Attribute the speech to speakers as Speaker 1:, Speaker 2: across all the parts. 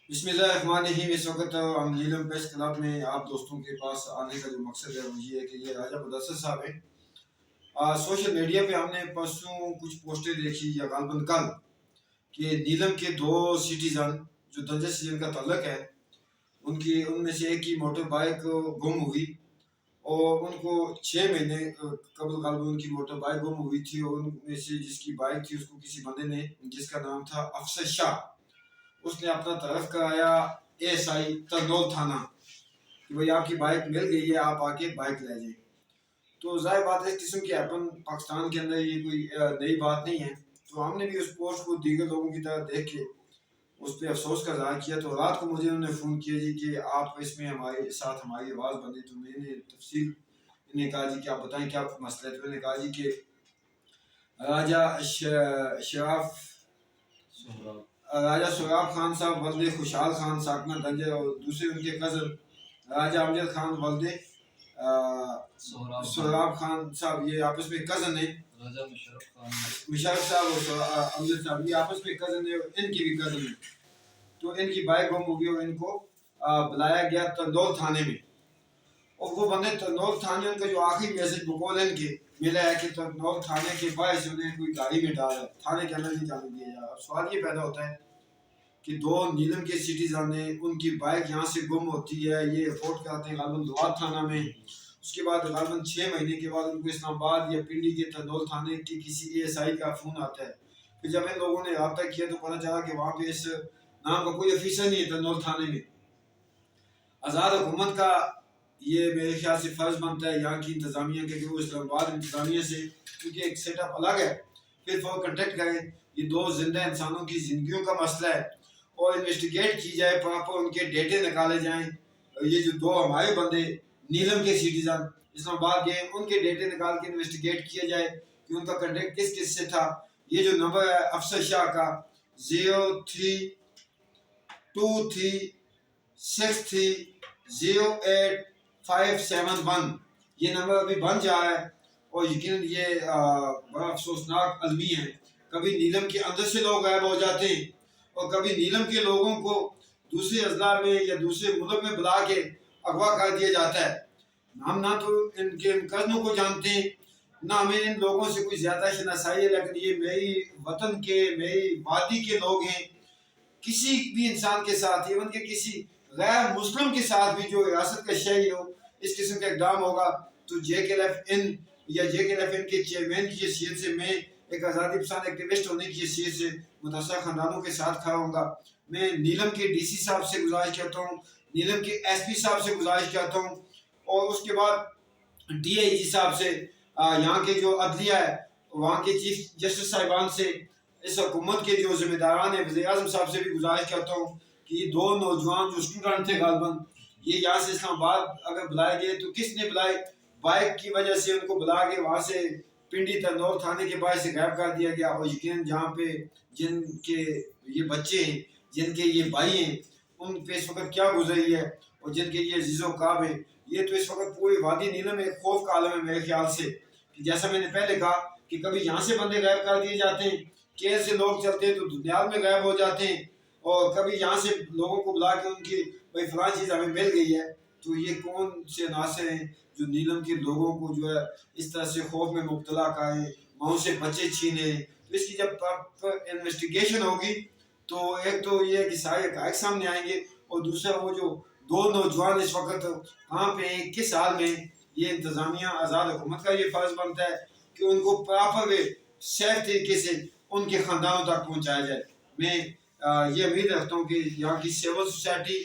Speaker 1: بسم اللہ الرحمن الرحیم۔ اس وقت ہم نیلم پریس کلب میں آپ دوستوں کے پاس آنے کا جو مقصد ہے وہ یہ ہے کہ یہ راجہ مدثر صاحب ہیں۔ سوشل میڈیا پہ ہم نے پرسوں کچھ پوسٹیں دیکھی یا غالباً کل کہ نیلم کے دو سٹیزن جو دنجے سے جن کا تعلق ہے ان میں سے ایک کی موٹر بائک گم ہوئی اور ان کو 6 مہینے قبل غالباً ان کی موٹر بائک گم ہوئی تھی، اور ان میں سے جس کی بائک تھی اس کو کسی بندے نے جس کا نام تھا افسر شاہ، اس نے اپنا تعارف کرایا ASI ترنول تھانہ کہ بھائی آپ کی بائک مل گئی ہے، آپ آ کے بائک لے جائیں۔ تو ظاہر بات ہے اس قسم کی ہیپن پاکستان کے اندر یہ کوئی نئی بات نہیں ہے، تو ہم نے بھی اس پوسٹ کو دیگر لوگوں کی طرح دیکھ کے اس پہ افسوس کا اظہار کیا۔ تو رات کو مجھے انہوں نے فون کیا جی کہ آپ اس میں ہمارے ساتھ ہماری آواز بندی، تو میں نے تفصیل انہیں کہا جی کہ آپ بتائیں کیا مسئلہ ہے۔ تو میں نے کہا جی کہ راجہ سہراب خان صاحب ولد خوشحال خان ساکنہ دنجے، اور دوسرے ان کے کزن راجہ امجد خان ولد سہراب خان صاحب، یہ آپس میں کزن ہیں۔ راجہ مشرف صاحب اور امجد صاحب یہ آپس میں کزن ہیں، اور ان کی بھی کزن ہیں۔ تو ان کی بائک گم ہو گئی اور ان کو بلایا گیا ترنول تھانے میں، اور وہ بندے ترنول تھانے، ان کا جو آخری میسج بقول ان کے ملا ہے کہ ترنول تھانے کے باعث انہیں کوئی گاڑی میں ڈالا، تھانے کے اندر نہیں جانے دیا جا رہا۔ سوال یہ پیدا ہوتا ہے کہ دو نیلم کے سٹیزن ہیں، ان کی بائک یہاں سے گم ہوتی ہے، یہ رپورٹ کراتے ہیں غالباً دوار تھانہ میں، اس کے بعد غالباً 6 مہینے کے بعد ان کو اسلام آباد یا پنڈی کے ترنول تھانے کے کسی ASI کا فون آتا ہے۔ پھر جب ان لوگوں نے رابطہ کیا تو پتہ چلا کہ وہاں پہ اس نام کا کوئی آفیسر نہیں ہے ترنول تھانے میں۔ آزاد حکومت کا یہ میرے خیال سے فرض بنتا ہے یہاں کی انتظامیہ کے کہ وہ اسلام آباد انتظامیہ سے، کیونکہ ایک سیٹ اپ الگ ہے، پھر وہ کنٹیکٹ کریں، یہ دو زندہ انسانوں کی زندگیوں کا مسئلہ ہے، اور انویسٹیگیٹ کی جائے، پراپر ان کے ڈیٹے نکالے جائیں۔ یہ جو دو ہمارے بندے نیلم کے سٹیزن اسلام آباد گئے، ان کے ڈیٹے نکال کے انویسٹیگیٹ کیا جائے کہ ان کا کنٹیکٹ کس کس سے تھا۔ یہ جو نمبر ہے افسر شاہ کا 0323630871، یہ نمبر ابھی بن جا ہے، اور یقیناً یہ بڑا افسوسناک المی ہے۔ کبھی نیلم کے اندر سے لوگ غائب ہو جاتے ہیں، اور کبھی نیلم کے لوگوں کو دوسرے اضلاع میں یا دوسرے ملک میں بلا کے اغوا کر دیا جاتا ہے۔ ہم نہ تو ان کے کزنوں کو جانتے ہیں، نہ ہمیں ان لوگوں سے کوئی زیادہ شناسائی ہے، لیکن یہ میری وطن کے، میری وادی کے لوگ ہیں۔ کسی بھی انسان کے ساتھ، ایون کہ کسی غیر مسلم کے ساتھ بھی جو ریاست کا شہری ہو، اس قسم کا اقدام ہوگا تو JKLF یا JKLF کے چیئرمین کی حیثیت سے، میں ایک آزادی پسند ایکٹیوسٹ ہونے کی حیثیت سے متاثرہ خاندانوں کے ساتھ کھڑا ہوں گا۔ میں نیلم کے DC صاحب سے گزارش کرتا ہوں، نیلم کے SP صاحب سے گزارش کرتا ہوں، اور اس کے بعد DIG صاحب سے، یہاں کے جو عدلیہ ہے وہاں کے چیف جسٹس صاحبان سے، اس حکومت کے جو ذمہ داران ہیں وزیر اعظم صاحب سے بھی گزارش کرتا ہوں کہ یہ دو نوجوان جو اسٹوڈنٹ تھے غالباً، یہ یہاں سے اسلام آباد اگر بلائے گئے تو کس نے بلائے؟ بائک کی وجہ سے ان کو بلا کے وہاں سے پنڈی ترنول تھانے کے باعث سے غائب کر دیا گیا، اور یقیناً جہاں پہ جن کے یہ بچے ہیں، جن کے یہ بھائی ہیں، ان پہ اس وقت کیا گزری ہے، اور جن کے یہ عزیز و قاب ہیں، یہ تو اس وقت پوری وادی نیلم میں ایک خوف کا عالم ہے میرے خیال سے، کہ جیسا میں نے پہلے کہا کہ کبھی یہاں سے بندے غائب کر دیے جاتے ہیں، کیل سے لوگ چلتے ہیں تو دنیال میں غائب ہو جاتے ہیں، اور کبھی یہاں سے لوگوں کو بلا کے ان کی بھائی فلاں چیز ہمیں مل گئی ہے۔ تو یہ کون سے عناصر ہیں جو نیلم کے لوگوں کو جو ہے اس طرح سے خوف میں مبتلا کریں، ماؤں سے بچے چھینے؟ تو اس کی جب پراپر انویسٹیگیشن ہوگی تو ایک تو یہ ہے کہ سارے حقائق سامنے آئیں گے، اور دوسرا وہ جو دو نوجوان اس وقت کہاں پہ ہیں، کس حال میں، یہ انتظامیہ آزاد حکومت کا یہ فرض بنتا ہے کہ ان کو پراپر سیف طریقے سے ان کے خاندانوں تک پہنچایا جائے۔ میں یہ امید رکھتا ہوں کہ یہاں کی سول سوسائٹی،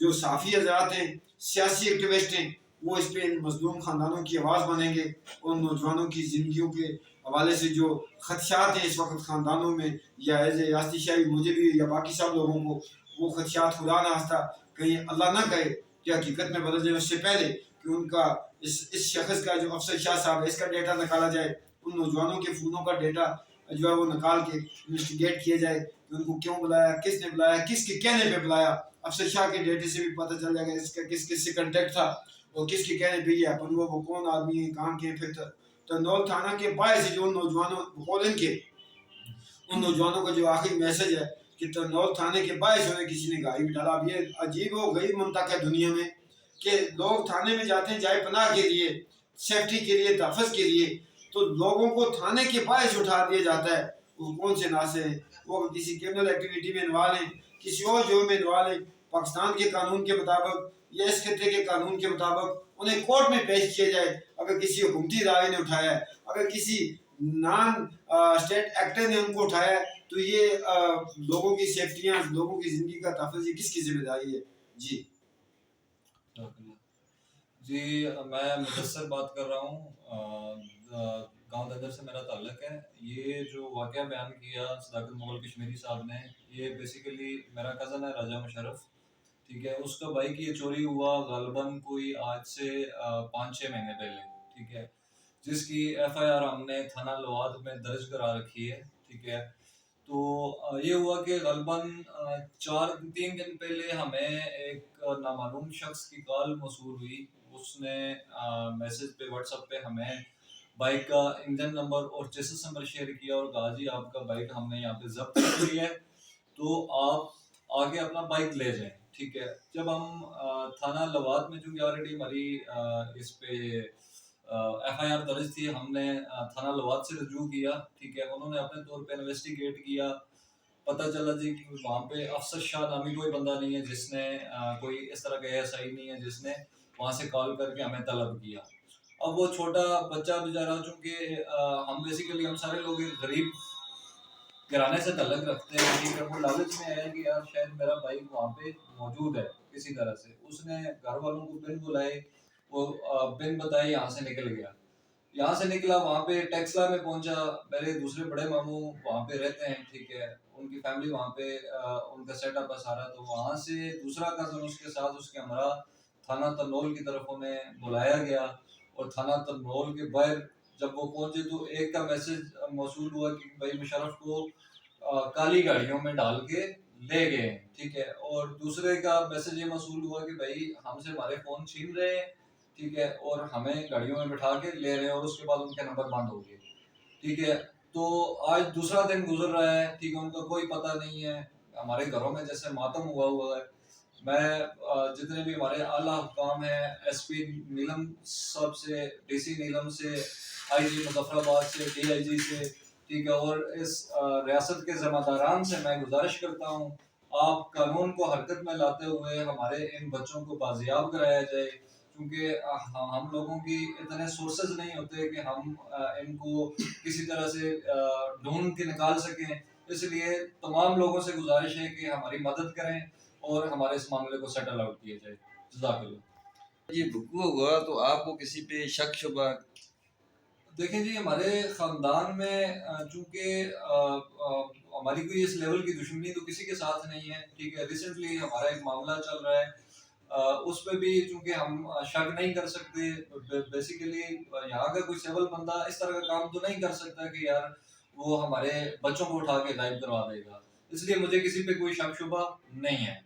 Speaker 1: جو صحافی حضرات ہیں، سیاسی ایکٹیوسٹ ہیں، وہ اس پہ ان مظلوم خاندانوں کی آواز بنیں گے، ان نوجوانوں کی زندگیوں کے حوالے سے جو خدشات ہیں اس وقت خاندانوں میں، یا ایز اے ریاستی شہری مجھے بھی یا باقی سب لوگوں کو، وہ خدشات خدا نہ خواستہ کہیں اللہ نہ کرے کہ حقیقت میں بدل جائے، اس سے پہلے کہ ان کا اس شخص کا جو افسر شاہ صاحب ہے اس کا ڈیٹا نکالا جائے، ان نوجوانوں کے فونوں کا ڈیٹا جو ہے وہ نکال کے انویسٹیگیٹ کیا جائے کہ ان کو کیوں بلایا، کس نے بلایا، کس کے کہنے پہ بلایا۔ افسر شاہ کے ڈیٹے سے بھی پتہ چل جائے گا اس کا کس کس سے کنٹیکٹ تھا، اور کس کے کہنے پہ یہ اپن وہ کون آدمی ہے، کہاں کے۔ پھر ترنول تھانہ کے باعث جو ان نوجوانوں بقول ان کے، ان نوجوانوں کا جو آخری میسج ہے کہ ترنول تھانے کے باعث انہیں کسی نے گاڑی بٹھالا. اب یہ عجیب و غریب منطق ہے دنیا میں کہ لوگ تھانے میں جاتے ہیں جائے پناہ کے لیے, سیفٹی کے لیے, تحفظ کے لیے, تو لوگوں کو تھانے کے باعث اٹھا دیا جاتا ہے. وہ کون سے ناسے ہیں, وہ کسی کرمنل ایکٹیویٹی میں انوالو ہیں, کسی اور جرم میں انوالو ہیں, پاکستان کے قانون کے مطابق یا اس خطے کے قانون کے مطابق انہیں کورٹ میں پیش کیا جائے. اگر کسی حکومتی ادارے نے اٹھایا ہے, اگر کسی نان اسٹیٹ ایکٹر نے ان کو اٹھایا ہے, تو یہ لوگوں کی سیفٹیاں, لوگوں کی زندگی کا تحفظ, یہ کس کی ذمہ داری ہے؟ جی
Speaker 2: جی میں مدثر بات کر رہا ہوں, گاؤں ددر سے میرا تعلق ہے. یہ جو واقعہ بیان کیا صداقت مغل کشمیری صاحب نے, یہ بیسیکلی میرا کزن ہے راجہ مشرف, ٹھیک ہے. اس کا بائک یہ چوری ہوا غالباً کوئی آج سے 5-6 مہینے پہلے, ٹھیک ہے, جس کی ایف آئی آر ہم نے تھانہ لواد میں درج کرا رکھی ہے, ٹھیک ہے. تو یہ ہوا کہ غالباً 3 دن پہلے ہمیں ایک نامعلوم شخص کی کال موصول ہوئی. اس نے میسج پہ واٹس ایپ پہ ہمیں بائک کا انجن نمبر اور چیسس نمبر شیئر کیا اور کہا جی آپ کا بائک ہم نے یہاں پہ ضبط کر لی ہے, تو آپ آگے اپنا بائک لے جائیں, ٹھیک ہے. جب ہم تھانہ لواد میں چونکہ آلریڈی ہماری اس پہ ایف آئی آر درج تھی, ہم نے تھانہ لواد سے رجوع کیا, ٹھیک ہے. انہوں نے اپنے طور پہ انویسٹیگیٹ کیا, پتہ چلا جی کہ وہاں پہ افسر شاہ نامی کوئی بندہ نہیں ہے جس نے کوئی اس طرح کا ایس آئی نہیں ہے جس نے وہاں سے کال کر کے ہمیں طلب کیا. اب وہ چھوٹا بچہ بیچارہ, چونکہ ہم بیسیکلی ہم سارے لوگ غریب گھرانے سے تعلق رکھتے ہیں, ٹھیک ہے. وہ لالچ میں آیا کہ یار شاید میرا بائک وہاں پہ موجود ہے کسی طرح سے. اس نے گھر والوں کو پن بلائے, وہ پن بتائی, یہاں سے نکل گیا. یہاں سے نکلا وہاں پہ ٹیکسلا میں پہنچا. میرے دوسرے بڑے ماموں وہاں پہ رہتے ہیں, ٹھیک ہے, ان کی فیملی وہاں پہ, ان کا سیٹ اپ ہے سارا. تو وہاں سے دوسرا کزن اس کے ساتھ اس کے ہمراہ تھانہ ترنول کی طرف انہیں بلایا گیا, اور تھانہ ترنول کے باہر جب وہ پہنچے تو ایک کا میسج موصول ہوا کہ بھائی مشرف کو کالی گاڑیوں میں ڈال کے لے گئے, ٹھیک ہے. اور دوسرے کا میسج یہ موصول ہوا کہ بھائی ہم سے ہمارے فون چھین رہے ہیں, ٹھیک ہے, اور ہمیں گاڑیوں میں بٹھا کے لے رہے ہیں, اور اس کے بعد ان کے نمبر بند ہو گئے, ٹھیک ہے. تو آج دوسرا دن گزر رہا ہے, ٹھیک ہے, ان کا کوئی پتہ نہیں ہے. ہمارے گھروں میں جیسے ماتم ہوا ہے. میں جتنے بھی ہمارے اعلیٰ حکام ہیں, ایس پی نیلم صاحب سے, ڈی سی نیلم سے, آئی جی مظفر آباد سے, ڈی آئی جی سے, ٹھیک ہے, اور اس ریاست کے ذمہ داران سے میں گزارش کرتا ہوں آپ قانون کو حرکت میں لاتے ہوئے ہمارے ان بچوں کو بازیاب کرایا جائے, کیونکہ ہم لوگوں کی اتنے سورسز نہیں ہوتے کہ ہم ان کو کسی طرح سے ڈھونڈ کے نکال سکیں. اس لیے تمام لوگوں سے گزارش ہے کہ ہماری مدد کریں اور ہمارے اس معاملے کو سیٹل آؤٹ کیا جائے. جزاک اللہ.
Speaker 3: جی وقوع ہوا تو آپ کو کسی پہ شک شبہ؟
Speaker 2: دیکھیں جی, ہمارے خاندان میں چونکہ ہماری کوئی اس لیول کی دشمنی تو کسی کے ساتھ نہیں ہے, ٹھیک ہے. ریسنٹلی ہمارا ایک معاملہ چل رہا ہے, اس پہ بھی چونکہ ہم شک نہیں کر سکتے. بیسیکلی یہاں کا کوئی سیول بندہ اس طرح کا کام تو نہیں کر سکتا کہ یار وہ ہمارے بچوں کو اٹھا کے غائب کروا دے گا, اس لیے مجھے کسی پہ کوئی شک شبہ نہیں ہے.